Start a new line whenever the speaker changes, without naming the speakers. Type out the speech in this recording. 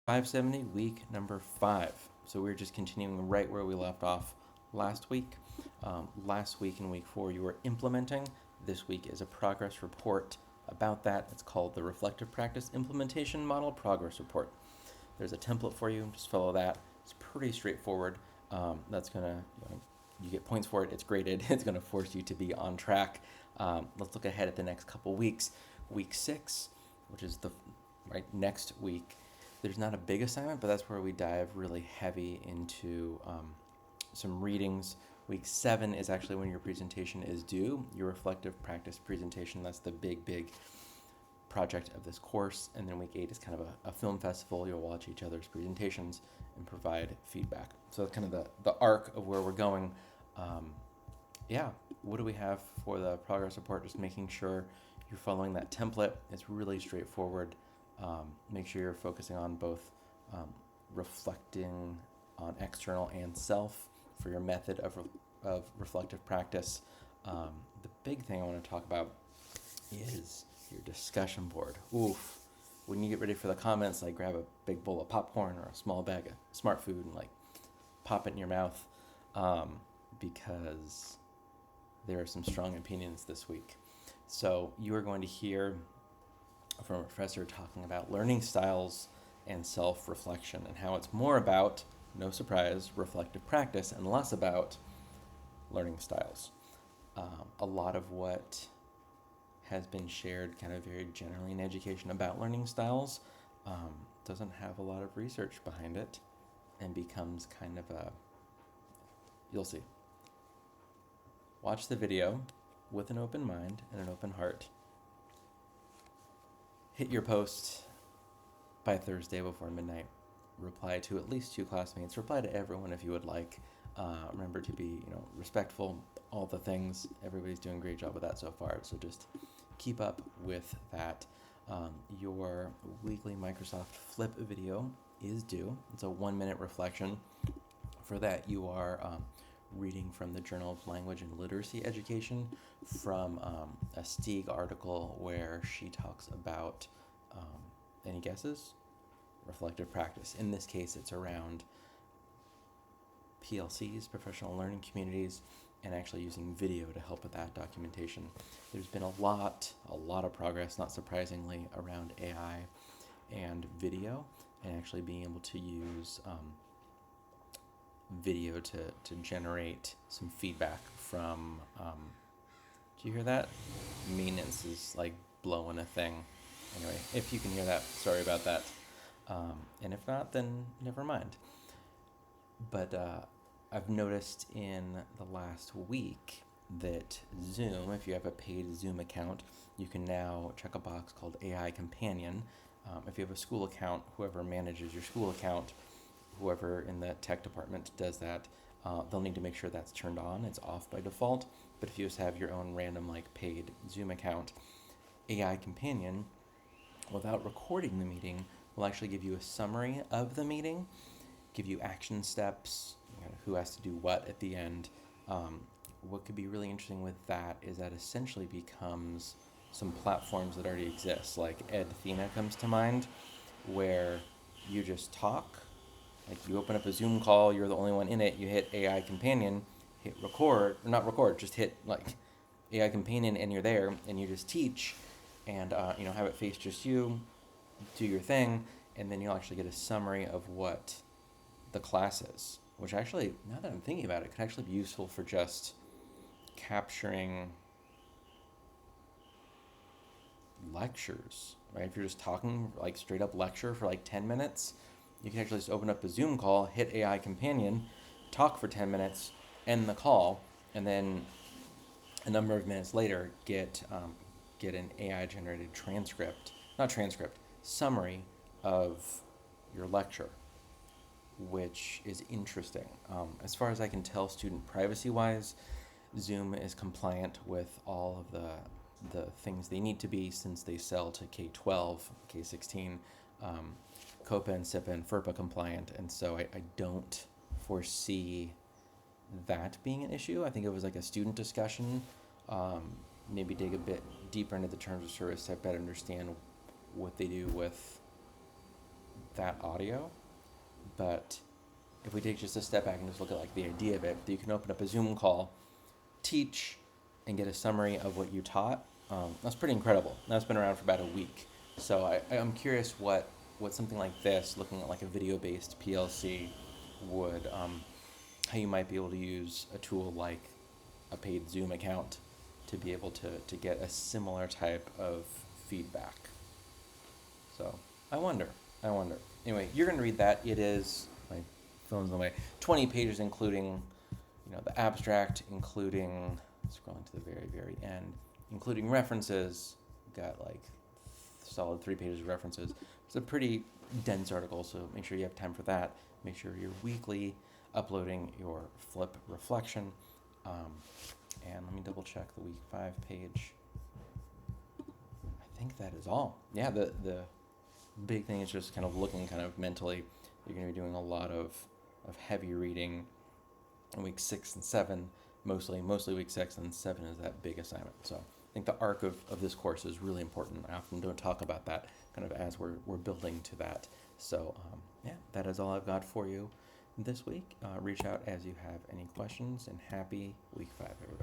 570, week number 5. So we're just continuing right where we left off last week. Last week in week 4, you were implementing. This week is a progress report about that. It's called the Reflective Practice Implementation Model Progress Report. There's a template for you. Just follow that. It's pretty straightforward. That's going to, you get points for it. It's graded. It's going to force you to be on track. Let's look ahead at the next couple weeks. Week 6, which is the next week. There's not a big assignment, but that's where we dive really heavy into some readings. Week 7 is actually when your presentation is due, your reflective practice presentation. That's the big project of this course. And then week 8 is kind of a film festival. You'll watch each other's presentations and provide feedback. So that's kind of the arc of where we're going. What do we have for the progress report? Just making sure you're following that template. It's really straightforward. Make sure you're focusing on both reflecting on external and self for your method of reflective practice. The big thing I want to talk about is your discussion board. Oof. When you get ready for the comments, grab a big bowl of popcorn or a small bag of Smart Food and pop it in your mouth, because there are some strong opinions this week. So you are going to hear from a professor talking about learning styles and self-reflection and how it's more about, no surprise, reflective practice and less about learning styles. A lot of what has been shared kind of very generally in education about learning styles doesn't have a lot of research behind it and becomes kind of you'll see. Watch the video with an open mind and an open heart. Hit your post by Thursday before midnight. Reply to at least 2 classmates. Reply to everyone if you would like. Remember to be, respectful, all the things. Everybody's doing a great job with that so far. So just keep up with that. Your weekly Microsoft Flip video is due. It's a 1-minute reflection. For that, you are reading from the Journal of Language and Literacy Education from a Stieg article where she talks about, any guesses? Reflective practice. In this case, it's around PLCs, professional learning communities, and actually using video to help with that documentation. There's been a lot of progress, not surprisingly, around AI and video, and actually being able to use video to generate some feedback from, do you hear that? Maintenance is blowing a thing. Anyway, if you can hear that, sorry about that. And if not, then never mind. But I've noticed in the last week that Zoom, if you have a paid Zoom account, you can now check a box called AI Companion. If you have a school account, whoever manages your school account, whoever in the tech department does that, they'll need to make sure that's turned on. It's off by default. But if you just have your own random paid Zoom account, AI Companion, without recording the meeting, will actually give you a summary of the meeting, give you action steps, who has to do what at the end. What could be really interesting with that is that essentially becomes some platforms that already exist, like EdThena comes to mind, where you just talk. You open up a Zoom call, you're the only one in it, you hit AI Companion, hit record, or not record, just hit AI Companion and you're there, and you just teach, and have it face just you, do your thing, and then you'll actually get a summary of what the class is, which actually, now that I'm thinking about it, could actually be useful for just capturing lectures, right? If you're just talking straight up lecture for 10 minutes, you can actually just open up a Zoom call, hit AI Companion, talk for 10 minutes, end the call, and then a number of minutes later get an AI generated summary of your lecture, which is interesting. As far as I can tell, student privacy wise, Zoom is compliant with all of the things they need to be, since they sell to K-12, K-16, COPA and SIPA and FERPA compliant, and so I don't foresee that being an issue. I think it was a student discussion, maybe dig a bit deeper into the terms of service to better understand what they do with that audio, but if we take just a step back and just look at like the idea of it, that you can open up a Zoom call, teach, and get a summary of what you taught. That's pretty incredible. That's been around for about a week. So I'm curious what something like this, looking at like a video-based PLC, would how you might be able to use a tool like a paid Zoom account to be able to get a similar type of feedback. So I wonder. Anyway, you're going to read that. It is, my phone's on my 20 pages, including, the abstract, including, scrolling to the very, very end, including references. Got like solid 3 pages of references. It's a pretty dense article, so make sure you have time for that. Make sure you're weekly uploading your flip reflection. And let me double check the week 5 page. I think that is all. Yeah, the big thing is just kind of looking kind of mentally. You're going to be doing a lot of heavy reading in week 6 and 7, mostly week 6, and 7 is that big assignment. So I think the arc of this course is really important. I often don't talk about that kind of as we're building to that. So yeah, that is all I've got for you this week. Reach out as you have any questions, and happy week 5, everybody.